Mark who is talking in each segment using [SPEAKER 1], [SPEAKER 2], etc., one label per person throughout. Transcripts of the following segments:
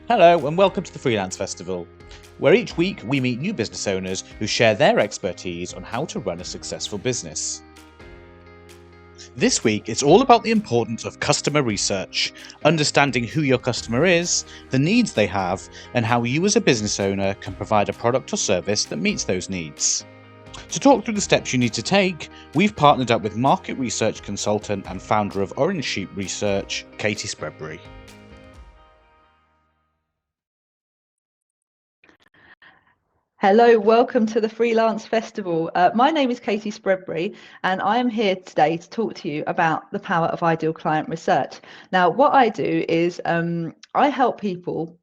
[SPEAKER 1] Hello and welcome to the Freelance Festival, where each week we meet new business owners who share their expertise on how to run a successful business. This week it's all about the importance of customer research, understanding who your customer is, the needs they have, and how you as a business owner can provide a product or service that meets those needs. To talk through the steps you need to take, we've partnered up with market research consultant and founder of Orange Sheep Research, Katie Spreadbury.
[SPEAKER 2] Hello, welcome to the Freelance Festival. My name is Katie Spreadbury, and I am here today to talk to you about the power of ideal client research. Now, what I do is I help people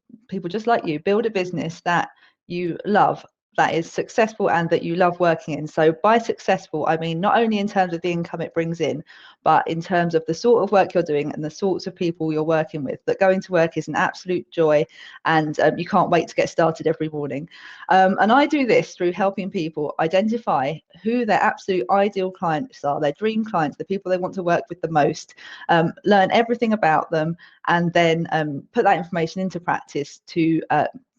[SPEAKER 2] just like you, build a business that you love, that is successful and that you love working in. So by successful, I mean not only in terms of the income it brings in, but in terms of the sort of work you're doing and the sorts of people you're working with, that going to work is an absolute joy and you can't wait to get started every morning. And I do this through helping people identify who their absolute ideal clients are, their dream clients, the people they want to work with the most, learn everything about them, and then put that information into practice to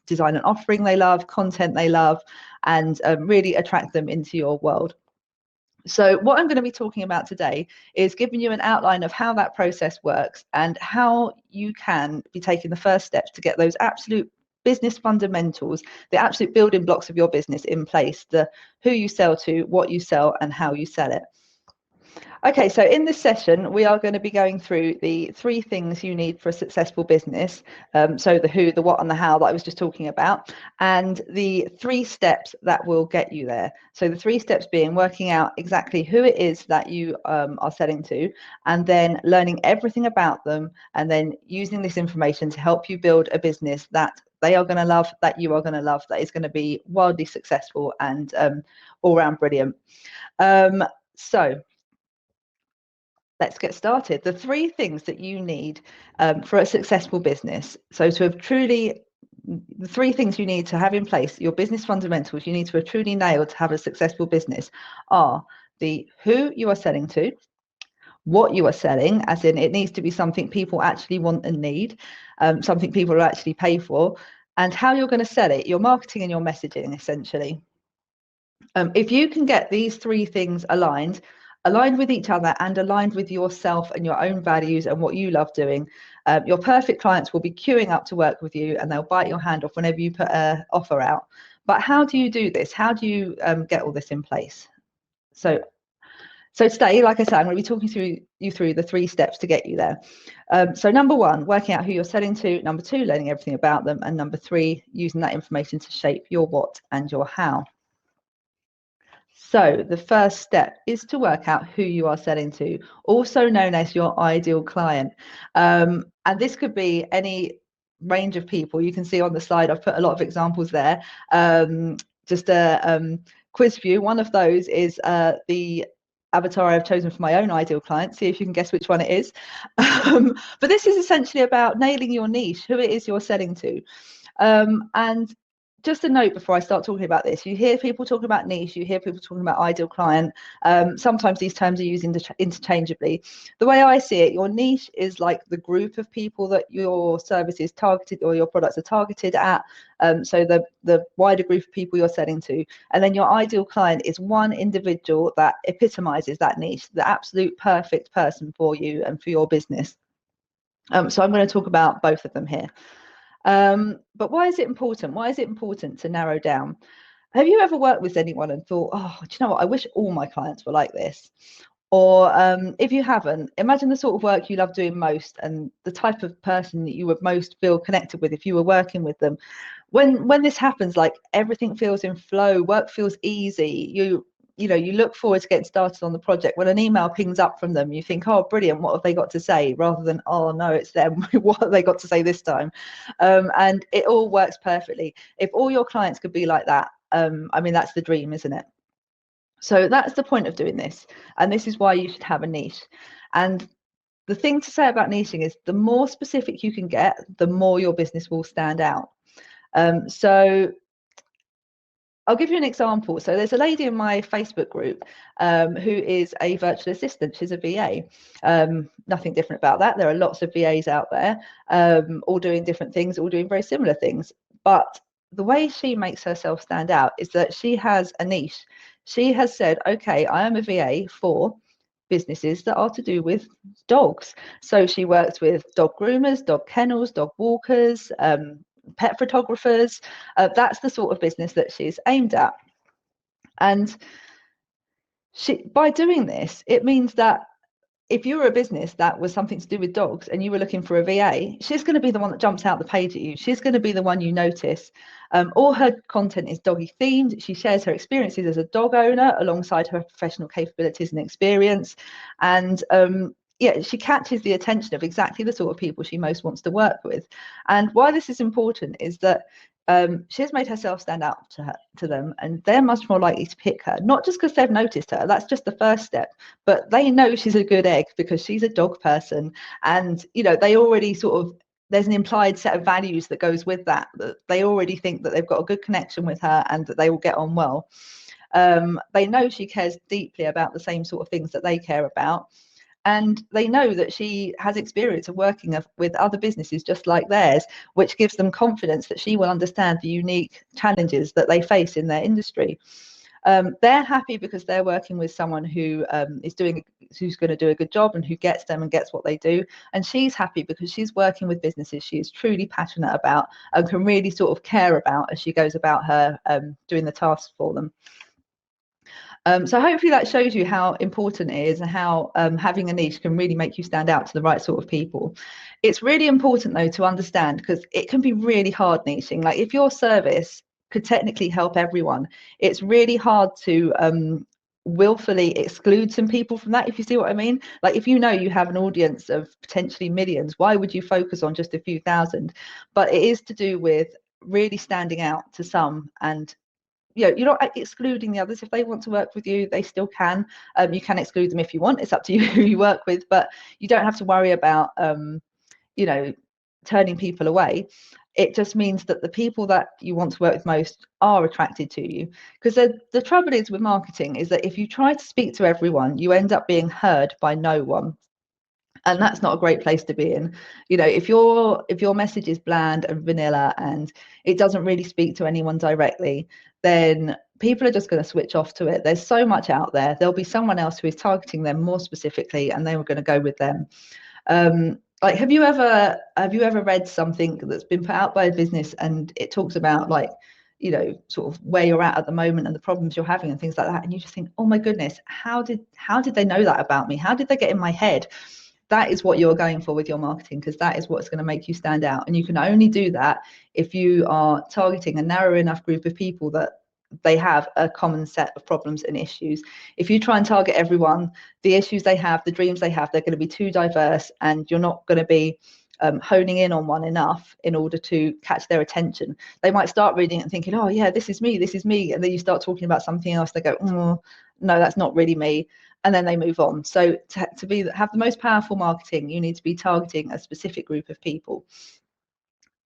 [SPEAKER 2] design an offering they love, content they love, and really attract them into your world. So what I'm going to be talking about today is giving you an outline of how that process works and how you can be taking the first steps to get those absolute business fundamentals, the absolute building blocks of your business in place, the who you sell to, what you sell, and how you sell it. Okay, so in this session, we are going to be going through the 3 things you need for a successful business. So the who, the what, and the how that I was just talking about, and the 3 steps that will get you there. So the 3 steps being working out exactly who it is that you are selling to, and then learning everything about them, and then using this information to help you build a business that they are going to love, that you are going to love, that is going to be wildly successful and all round brilliant. So let's get started. The 3 things that you need for a successful business. So to have truly, the 3 things you need to have in place, your business fundamentals, you need to have truly nailed to have a successful business are the who you are selling to, what you are selling, as in it needs to be something people actually want and need, something people will actually pay for, and how you're going to sell it, your marketing and your messaging, essentially. If you can get these 3 things aligned with each other and aligned with yourself and your own values and what you love doing, your perfect clients will be queuing up to work with you and they'll bite your hand off whenever you put an offer out. But how do you do this? How do you get all this in place? So today, like I said, I'm going to be talking you through the 3 steps to get you there. So number 1, working out who you're selling to. Number 2, learning everything about them. And number 3, using that information to shape your what and your how. So the first step is to work out who you are selling to, also known as your ideal client. And this could be any range of people. You can see on the slide, I've put a lot of examples there. Just a quiz view. One of those is the avatar I've chosen for my own ideal client. See if you can guess which one it is. But this is essentially about nailing your niche, who it is you're selling to. And just a note before I start talking about this, you hear people talking about niche, you hear people talking about ideal client. Sometimes these terms are used interchangeably. The way I see it, your niche is like the group of people that your service is targeted or your products are targeted at. So the wider group of people you're selling to. And then your ideal client is one individual that epitomizes that niche, the absolute perfect person for you and for your business. So I'm going to talk about both of them here. But why is it important? Why is it important to narrow down? Have you ever worked with anyone and thought, oh, do you know what? I wish all my clients were like this. Or if you haven't, imagine the sort of work you love doing most and the type of person that you would most feel connected with if you were working with them. When this happens, like everything feels in flow, work feels easy. You look forward to getting started on the project. When an email pings up from them, you think, oh, brilliant, what have they got to say? Rather than, oh, no, it's them. What have they got to say this time? And it all works perfectly. If all your clients could be like that, I mean, that's the dream, isn't it? So that's the point of doing this. And this is why you should have a niche. And the thing to say about niching is the more specific you can get, the more your business will stand out. So I'll give you an example. So there's a lady in my Facebook group who is a virtual assistant. She's a VA. Nothing different about that. There are lots of VAs out there, all doing different things, all doing very similar things. But the way she makes herself stand out is that she has a niche. She has said, okay, I am a VA for businesses that are to do with dogs. So she works with dog groomers, dog kennels, dog walkers, pet photographers. That's the sort of business that she's aimed at. And by doing this, it means that if you were a business that was something to do with dogs and you were looking for a VA, she's going to be the one that jumps out the page at you. She's going to be the one you notice. All her content is doggy themed. She shares her experiences as a dog owner alongside her professional capabilities and experience. And yeah, she catches the attention of exactly the sort of people she most wants to work with. And why this is important is that she has made herself stand out to them, and they're much more likely to pick her, not just because they've noticed her. That's just the first step, but they know she's a good egg because she's a dog person, and they already sort of, there's an implied set of values that goes with that they already think that they've got a good connection with her and that they will get on well. They know she cares deeply about the same sort of things that they care about. And they know that she has experience of working with other businesses just like theirs, which gives them confidence that she will understand the unique challenges that they face in their industry. They're happy because they're working with someone who's going to do a good job and who gets them and gets what they do. And she's happy because she's working with businesses she is truly passionate about and can really sort of care about as she goes about her doing the tasks for them. So hopefully that shows you how important it is and how having a niche can really make you stand out to the right sort of people. It's really important though to understand, because it can be really hard niching. Like if your service could technically help everyone, it's really hard to willfully exclude some people from that, if you see what I mean. Like if you know you have an audience of potentially millions, why would you focus on just a few thousand? But it is to do with really standing out to some, and you're not excluding the others. If they want to work with you, they still can. You can exclude them if you want. It's up to you who you work with, but you don't have to worry about turning people away. It just means that the people that you want to work with most are attracted to you. Because the trouble is with marketing is that if you try to speak to everyone, you end up being heard by no one. And that's not a great place to be in. If your message is bland and vanilla and it doesn't really speak to anyone directly, then people are just going to switch off to it. There's so much out there. There'll be someone else who is targeting them more specifically, and they were going to go with them. Like, have you ever read something that's been put out by a business and it talks about sort of where you're at the moment and the problems you're having and things like that, and you just think, oh my goodness, how did they know that about me? How did they get in my head? That is what you're going for with your marketing, because that is what's going to make you stand out. And you can only do that if you are targeting a narrow enough group of people that they have a common set of problems and issues. If you try and target everyone, the issues they have, the dreams they have, they're going to be too diverse, and you're not going to be honing in on one enough in order to catch their attention. They might start reading it and thinking, oh yeah, this is me, and then you start talking about something else, they go, no, that's not really me, and then they move on. So to have the most powerful marketing, you need to be targeting a specific group of people.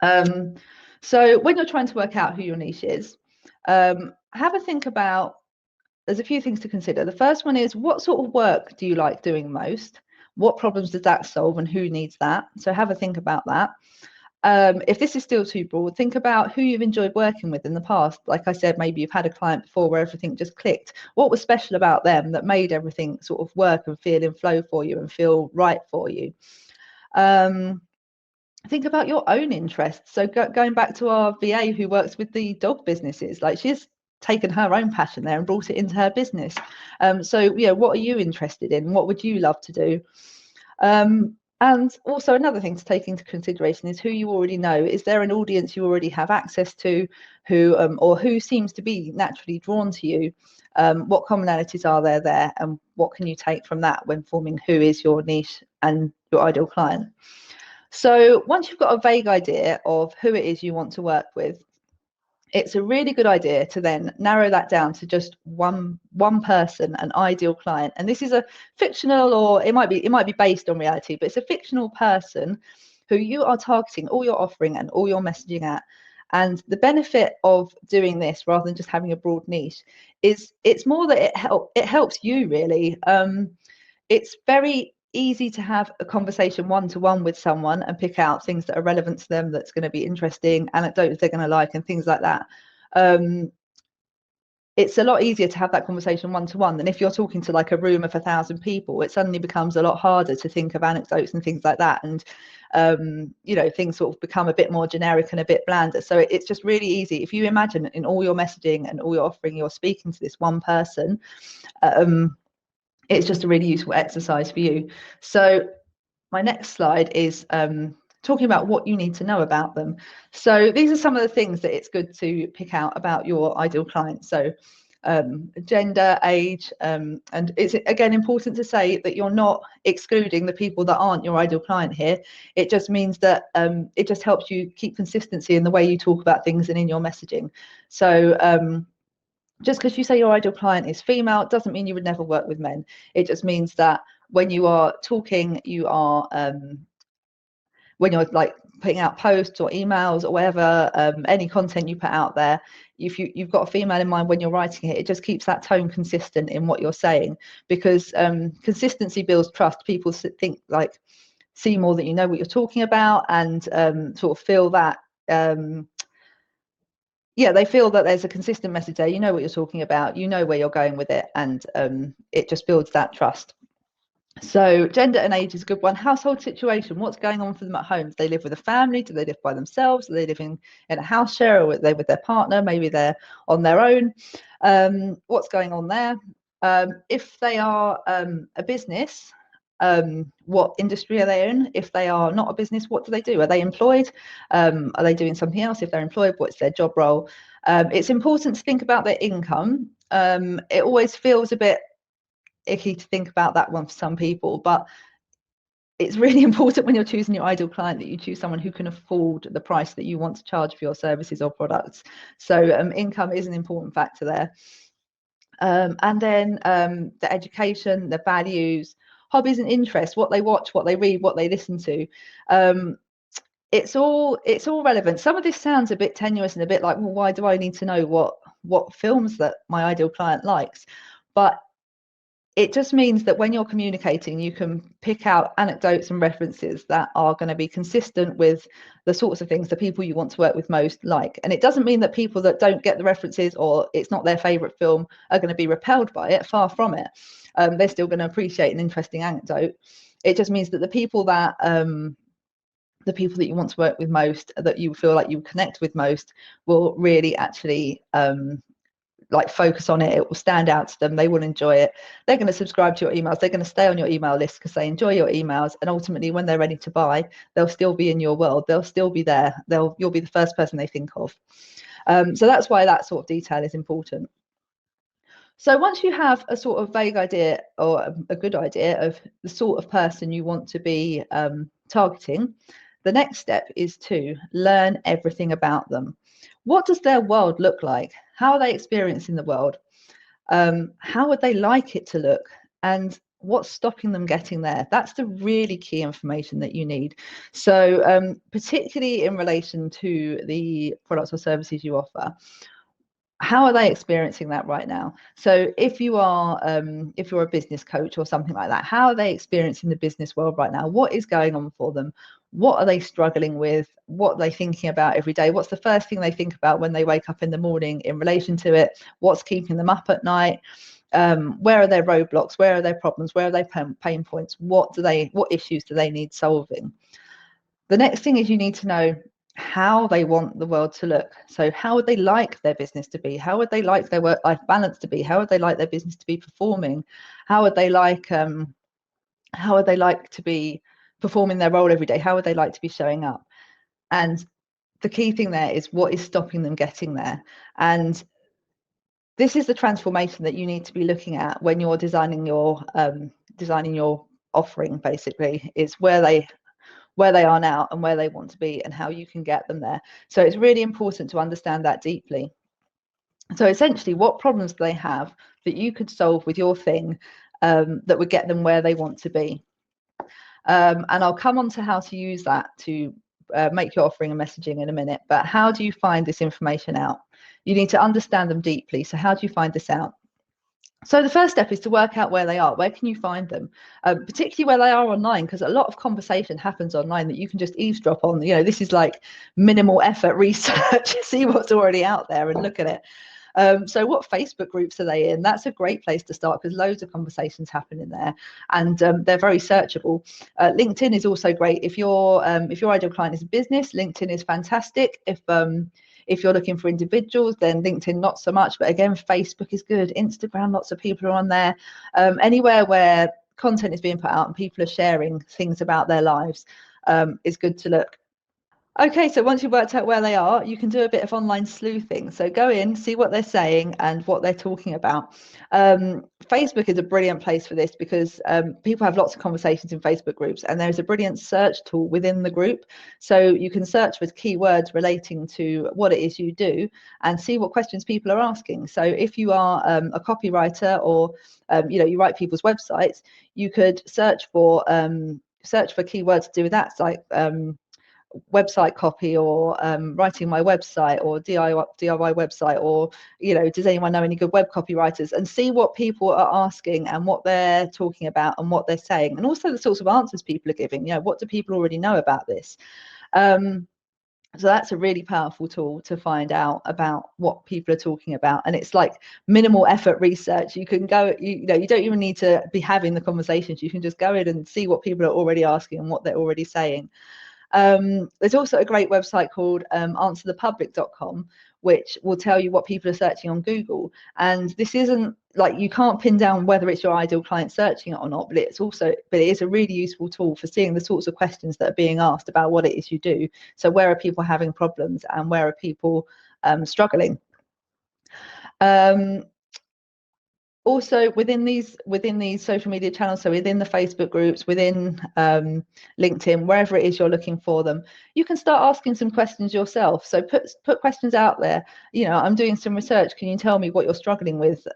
[SPEAKER 2] So when you're trying to work out who your niche is, have a think about, there's a few things to consider. The first one is, what sort of work do you like doing most? What problems does that solve and who needs that? So have a think about that. If this is still too broad, think about who you've enjoyed working with in the past. Like I said, maybe you've had a client before where everything just clicked. What was special about them that made everything sort of work and feel in flow for you and feel right for you? Think about your own interests. So going back to our VA who works with the dog businesses, like she's taken her own passion there and brought it into her business. So what are you interested in? What would you love to do? And also another thing to take into consideration is who you already know. Is there an audience you already have access to, who seems to be naturally drawn to you? What commonalities are there, and what can you take from that when forming who is your niche and your ideal client? So once you've got a vague idea of who it is you want to work with, it's a really good idea to then narrow that down to just one person, an ideal client. And this is a fictional, or it might be based on reality, but it's a fictional person who you are targeting all your offering and all your messaging at. And the benefit of doing this rather than just having a broad niche is it's more that it helps you really. It's very easy to have a conversation one-to-one with someone and pick out things that are relevant to them, that's going to be interesting, anecdotes they're going to like, and things like that. It's a lot easier to have that conversation one-to-one than if you're talking to like a room of 1,000 people. It suddenly becomes a lot harder to think of anecdotes and things like that, and things sort of become a bit more generic and a bit blander. So it's just really easy. If you imagine in all your messaging and all your offering, you're speaking to this one person, it's just a really useful exercise for you. So my next slide is talking about what you need to know about them. So these are some of the things that it's good to pick out about your ideal client. So gender, age, and it's again important to say that you're not excluding the people that aren't your ideal client here. It just means that it just helps you keep consistency in the way you talk about things and in your messaging. So just because you say your ideal client is female doesn't mean you would never work with men. It just means that when you are talking, you are when you're like putting out posts or emails or whatever, any content you put out there, if you've got a female in mind when you're writing it, it just keeps that tone consistent in what you're saying, because consistency builds trust. People think like see more that you know what you're talking about, and sort of feel that they feel that there's a consistent message there. You know what you're talking about, you know where you're going with it, and it just builds that trust. So gender and age is a good one. Household situation, what's going on for them at home? Do they live with a family? Do they live by themselves? Are they living in a house share, or are they with their partner? Maybe they're on their own. What's going on there? If they are a business, what industry are they in? If they are not a business, what do they do? Are they employed? Are they doing something else? If they're employed, what's their job role? It's important to think about their income. It always feels a bit icky to think about that one for some people, but it's really important when you're choosing your ideal client that you choose someone who can afford the price that you want to charge for your services or products. So income is an important factor there. And then the education, the values, hobbies and interests, what they watch, what they read, what they listen to. It's all relevant. Some of this sounds a bit tenuous and a bit like, well, why do I need to know what films that my ideal client likes? But it just means that when you're communicating, you can pick out anecdotes and references that are going to be consistent with the sorts of things the people you want to work with most like. And it doesn't mean that people that don't get the references or it's not their favorite film are going to be repelled by it. Far from it. They're still going to appreciate an interesting anecdote. It just means that the people that you want to work with most, that you feel like you connect with most, will really actually like focus on it. It will stand out to them. They will enjoy it. They're going to subscribe to your emails. They're going to stay on your email list because they enjoy your emails, and ultimately when they're ready to buy, they'll still be in your world. They'll still be there. You'll be the first person they think of. So that's why that sort of detail is important. So once you have a sort of vague idea or a good idea of the sort of person you want to be targeting, the next step is to learn everything about them. What does their world look like? How are they experiencing the world? How would they like it to look? And what's stopping them getting there? That's the really key information that you need. So particularly in relation to the products or services you offer, how are they experiencing that right now? So if you're a business coach or something like that, how are they experiencing the business world right now? What is going on for them? What are they struggling with? What are they thinking about every day? What's the first thing they think about when they wake up in the morning in relation to it? What's keeping them up at night? Where are their roadblocks? Where are their problems? Where are their pain points? What issues do they need solving? The next thing is you need to know how they want the world to look. So how would they like their business to be? How would they like their work-life balance to be? How would they like their business to be performing? How would they like to be performing their role every day? How would they like to be showing up? And the key thing there is what is stopping them getting there. And this is the transformation that you need to be looking at when you're designing your offering, basically, is where they are now and where they want to be and how you can get them there. So it's really important to understand that deeply. So essentially, what problems do they have that you could solve with your thing that would get them where they want to be? And I'll come on to how to use that to make your offering and messaging in a minute, but how do you find this information out? You need to understand them deeply. So how do you find this out? So the first step is to work out where they are. Where can you find them? Particularly where they are online, because a lot of conversation happens online that you can just eavesdrop on. You know, this is like minimal effort research. See what's already out there and look at it. So what Facebook groups are they in? That's a great place to start, because loads of conversations happen in there, and they're very searchable. LinkedIn is also great. If your ideal client is a business, LinkedIn is fantastic. If you're looking for individuals, then LinkedIn not so much. But again, Facebook is good. Instagram, lots of people are on there. Anywhere where content is being put out and people are sharing things about their lives is good to look. Okay, so once you've worked out where they are, you can do a bit of online sleuthing. So go in, see what they're saying and what they're talking about. Facebook is a brilliant place for this, because people have lots of conversations in Facebook groups, and there's a brilliant search tool within the group. So you can search with keywords relating to what it is you do and see what questions people are asking. So if you are a copywriter, or you write people's websites, you could search for keywords to do with that, like website copy, or writing my website, or DIY website, or does anyone know any good web copywriters, and see what people are asking and what they're talking about and what they're saying, and also the sorts of answers people are giving. What do people already know about this? So that's a really powerful tool to find out about what people are talking about, and it's like minimal effort research. You can go, you don't even need to be having the conversations. You can just go in and see what people are already asking and what they're already saying. There's also a great website called answerthepublic.com, which will tell you what people are searching on Google. And this isn't like, you can't pin down whether it's your ideal client searching it or not, but it is a really useful tool for seeing the sorts of questions that are being asked about what it is you do. So where are people having problems, and where are people struggling? Also within these social media channels, so within the Facebook groups, within LinkedIn, wherever it is you're looking for them, you can start asking some questions yourself. So put questions out there. I'm doing some research. Can you tell me what you're struggling with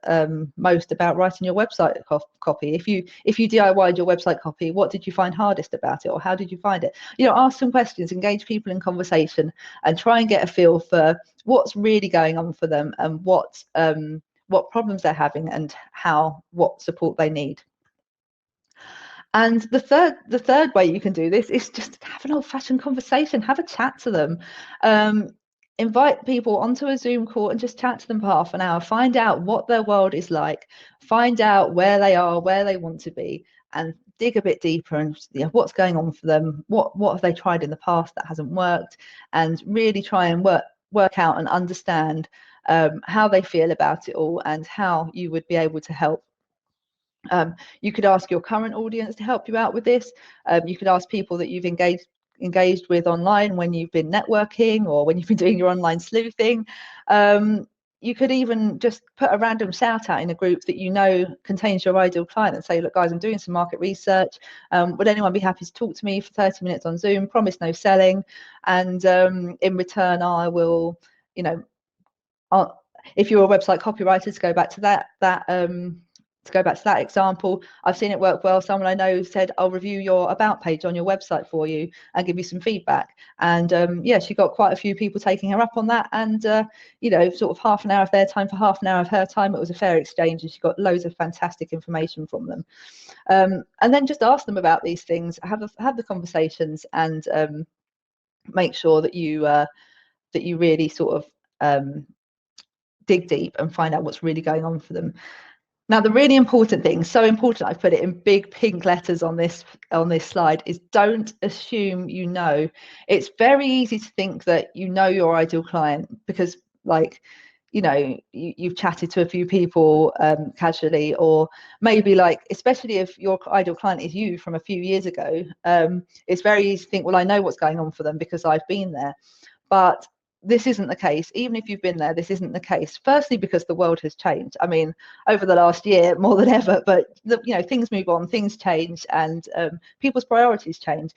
[SPEAKER 2] most about writing your website copy? If you DIY'd your website copy, what did you find hardest about it, or how did you find it? Ask some questions, engage people in conversation, and try and get a feel for what's really going on for them, and what problems they're having, and what support they need. And the third way you can do this is just have an old-fashioned conversation. Have a chat to them. Invite people onto a Zoom call and just chat to them for half an hour. Find out what their world is like. Find out where they are, where they want to be, and dig a bit deeper and what's going on for them. What have they tried in the past that hasn't worked? And really try and work out and understand how they feel about it all, and how you would be able to help. You could ask your current audience to help you out with this. You could ask people that you've engaged with online when you've been networking, or when you've been doing your online sleuthing. You could even just put a random shout out in a group that contains your ideal client, and say, look guys, I'm doing some market research. Would anyone be happy to talk to me for 30 minutes on Zoom? Promise no selling. And in return, I will, if you're a website copywriter, to go back to that example, I've seen it work well. Someone I know said, I'll review your about page on your website for you and give you some feedback. And she got quite a few people taking her up on that, and sort of half an hour of their time for half an hour of her time. It was a fair exchange, and she got loads of fantastic information from them. And then just ask them about these things, have the conversations, and make sure that you really sort of dig deep and find out what's really going on for them. Now, the really important thing, so important, I've put it in big pink letters on this slide, is don't assume you know. It's very easy to think that you know your ideal client, because you've chatted to a few people casually, or maybe especially if your ideal client is you from a few years ago, it's very easy to think, well, I know what's going on for them because I've been there. But this isn't the case. Even if you've been there, this isn't the case. Firstly, because the world has changed. I mean, over the last year, more than ever, but things move on, things change, and people's priorities change.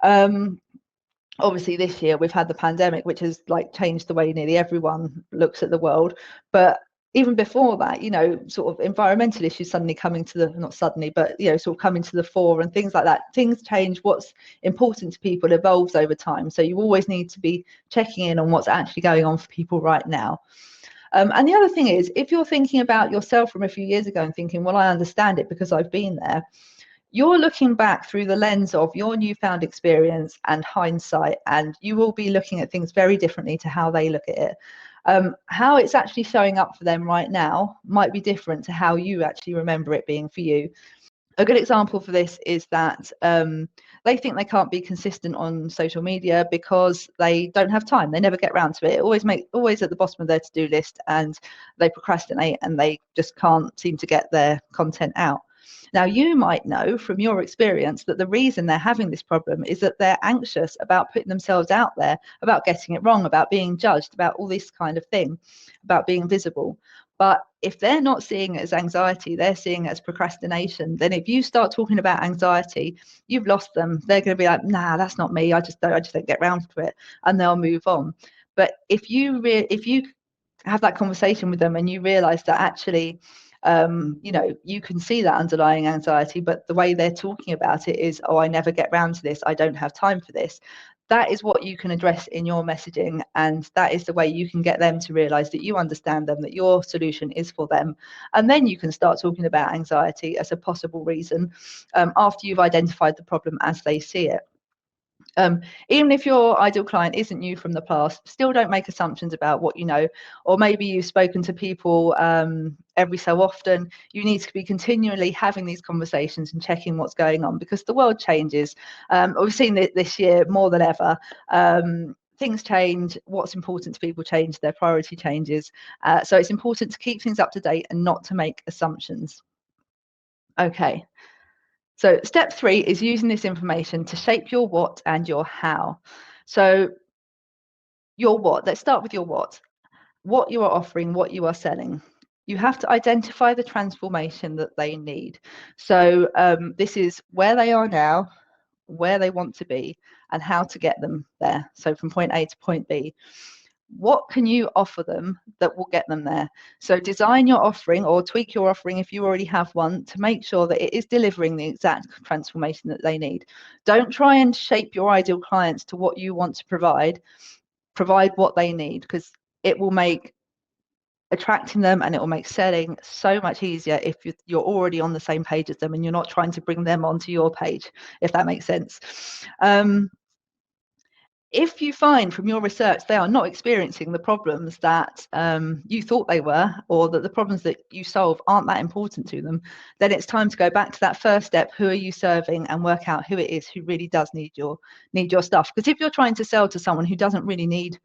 [SPEAKER 2] Obviously, this year we've had the pandemic, which has changed the way nearly everyone looks at the world. But even before that, you know, sort of environmental issues suddenly coming to the, not suddenly, but, you know, sort of coming to the fore and things like that. Things change. What's important to people evolves over time. So you always need to be checking in on what's actually going on for people right now. And the other thing is, if you're thinking about yourself from a few years ago and thinking, well, I understand it because I've been there, you're looking back through the lens of your newfound experience and hindsight, and you will be looking at things very differently to how they look at it. How it's actually showing up for them right now might be different to how you actually remember it being for you. A good example for this is that they think they can't be consistent on social media because they don't have time. They never get around to it. Always at the bottom of their to-do list, and they procrastinate and they just can't seem to get their content out. Now, you might know from your experience that the reason they're having this problem is that they're anxious about putting themselves out there, about getting it wrong, about being judged, about all this kind of thing, about being visible. But if they're not seeing it as anxiety, they're seeing it as procrastination, then if you start talking about anxiety, you've lost them. They're going to be like, nah, that's not me. I just don't get round to it, and they'll move on. But if you have that conversation with them and you realize that actually, you know, you can see that underlying anxiety, but the way they're talking about it is, oh, I never get round to this, I don't have time for this. That is what you can address in your messaging, and that is the way you can get them to realize that you understand them, that your solution is for them. And then you can start talking about anxiety as a possible reason after you've identified the problem as they see it. Even if your ideal client isn't you from the past, still don't make assumptions about what you know, or maybe you've spoken to people every so often. You need to be continually having these conversations and checking what's going on, because the world changes. We've seen it this year more than ever. Things change, what's important to people change, their priority changes. So it's important to keep things up to date and not to make assumptions. Okay. So step 3 is using this information to shape your what and your how. So your what, let's start with your what you are offering, what you are selling. You have to identify the transformation that they need. So this is where they are now, where they want to be, and how to get them there. So from point A to point B. What can you offer them that will get them there? So design your offering or tweak your offering if you already have one to make sure that it is delivering the exact transformation that they need. Don't try and shape your ideal clients to what you want to provide. Provide what they need, because it will make attracting them and it will make selling so much easier if you're already on the same page as them and you're not trying to bring them onto your page, if that makes sense. If you find from your research they are not experiencing the problems that you thought they were, or that the problems that you solve aren't that important to them, then it's time to go back to that first step. Who are you serving? And work out who it is who really does need your stuff. Because if you're trying to sell to someone who doesn't really need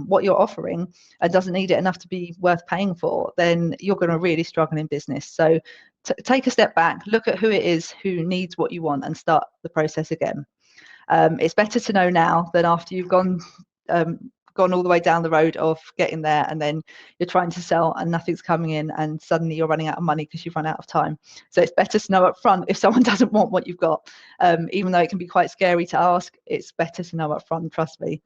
[SPEAKER 2] what you're offering and doesn't need it enough to be worth paying for, then you're going to really struggle in business. So take a step back, look at who it is who needs what you want, and start the process again. It's better to know now than after you've gone all the way down the road of getting there, and then you're trying to sell and nothing's coming in, and suddenly you're running out of money because you've run out of time. So it's better to know up front if someone doesn't want what you've got. Even though it can be quite scary to ask, it's better to know up front, trust me.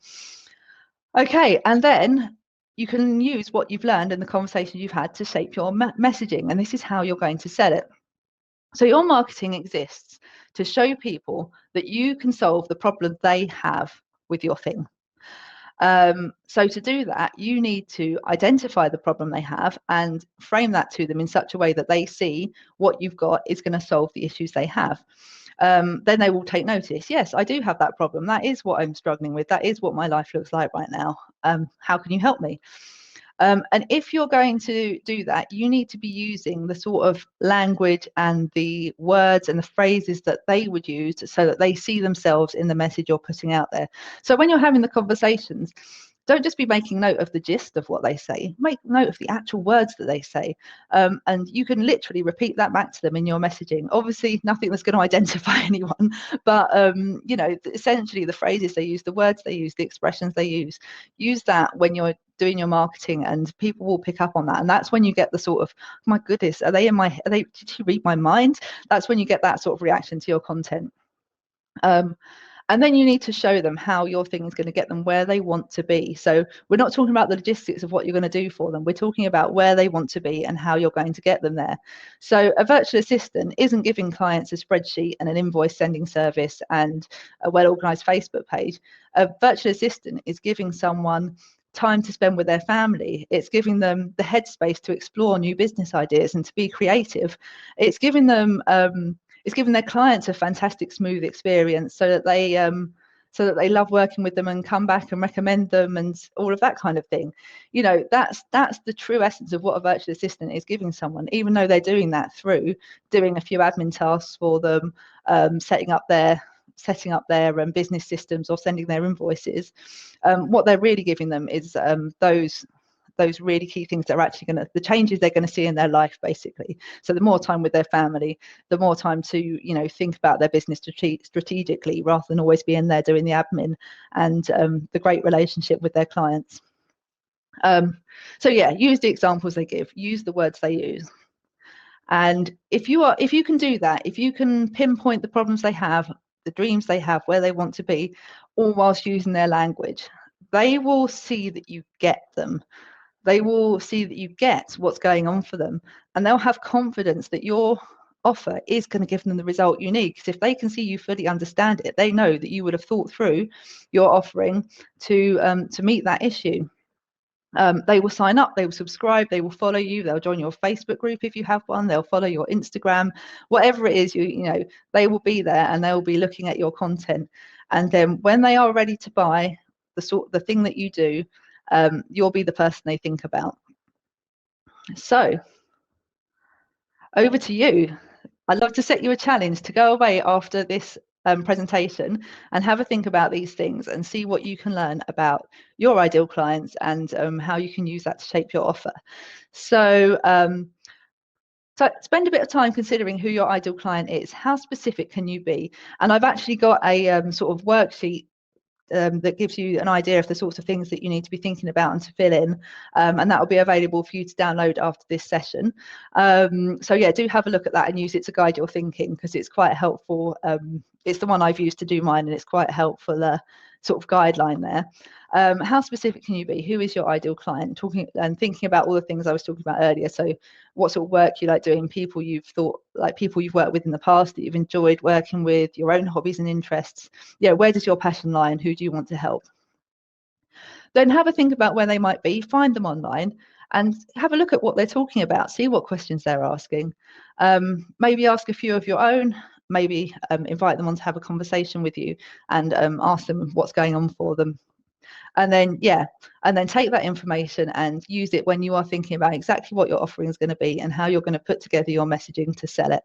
[SPEAKER 2] Okay, and then you can use what you've learned in the conversations you've had to shape your messaging, and this is how you're going to sell it. So your marketing exists to show people that you can solve the problem they have with your thing. So to do that, you need to identify the problem they have and frame that to them in such a way that they see what you've got is going to solve the issues they have. Then they will take notice. Yes, I do have that problem. That is what I'm struggling with. That is what my life looks like right now. How can you help me? And if you're going to do that, you need to be using the sort of language and the words and the phrases that they would use so that they see themselves in the message you're putting out there. So when you're having the conversations, don't just be making note of the gist of what they say, make note of the actual words that they say. And you can literally repeat that back to them in your messaging. Obviously, nothing that's going to identify anyone, but you know, essentially the phrases they use, the words they use, the expressions they use that when you're doing your marketing, and people will pick up on that. And that's when you get the sort of, oh my goodness, did you read my mind? That's when you get that sort of reaction to your content. And then you need to show them how your thing is going to get them where they want to be. So we're not talking about the logistics of what you're going to do for them. We're talking about where they want to be and how you're going to get them there. So a virtual assistant isn't giving clients a spreadsheet and an invoice sending service and a well-organized Facebook page. A virtual assistant is giving someone time to spend with their family. It's giving them the headspace to explore new business ideas and to be creative. It's giving them it's given their clients a fantastic smooth experience so that they love working with them and come back and recommend them and all of that kind of thing. You know, that's the true essence of what a virtual assistant is giving someone, even though they're doing that through doing a few admin tasks for them, setting up their business systems or sending their invoices. What they're really giving them is those really key things that are actually going to, the changes they're going to see in their life, basically. So the more time with their family, the more time to, you know, think about their business strategically rather than always being there doing the admin, and the great relationship with their clients. So yeah, use the examples they give, use the words they use. And if you can do that, if you can pinpoint the problems they have, the dreams they have, where they want to be, all whilst using their language, they will see that you get them. They will see that you get what's going on for them, and they'll have confidence that your offer is going to give them the result you need. Because if they can see you fully understand it, they know that you would have thought through your offering to meet that issue. They will sign up, they will subscribe, they will follow you, they'll join your Facebook group if you have one, they'll follow your Instagram, whatever it is, you know, they will be there and they will be looking at your content. And then when they are ready to buy the thing that you do, you'll be the person they think about. So over to you. I'd love to set you a challenge to go away after this presentation and have a think about these things and see what you can learn about your ideal clients and how you can use that to shape your offer. So spend a bit of time considering who your ideal client is. How specific can you be? And I've actually got a sort of worksheet that gives you an idea of the sorts of things that you need to be thinking about and to fill in, and that will be available for you to download after this session. So yeah, do have a look at that and use it to guide your thinking, because it's quite helpful. It's the one I've used to do mine, and it's quite a helpful sort of guideline there. How specific can you be? Who is your ideal client? Talking and thinking about all the things I was talking about earlier. So what sort of work you like doing, people you've worked with in the past that you've enjoyed working with, your own hobbies and interests. Yeah, where does your passion lie and who do you want to help? Then have a think about where they might be, find them online and have a look at what they're talking about, see what questions they're asking. Maybe ask a few of your own, maybe invite them on to have a conversation with you and ask them what's going on for them. And then take that information and use it when you are thinking about exactly what your offering is going to be and how you're going to put together your messaging to sell it.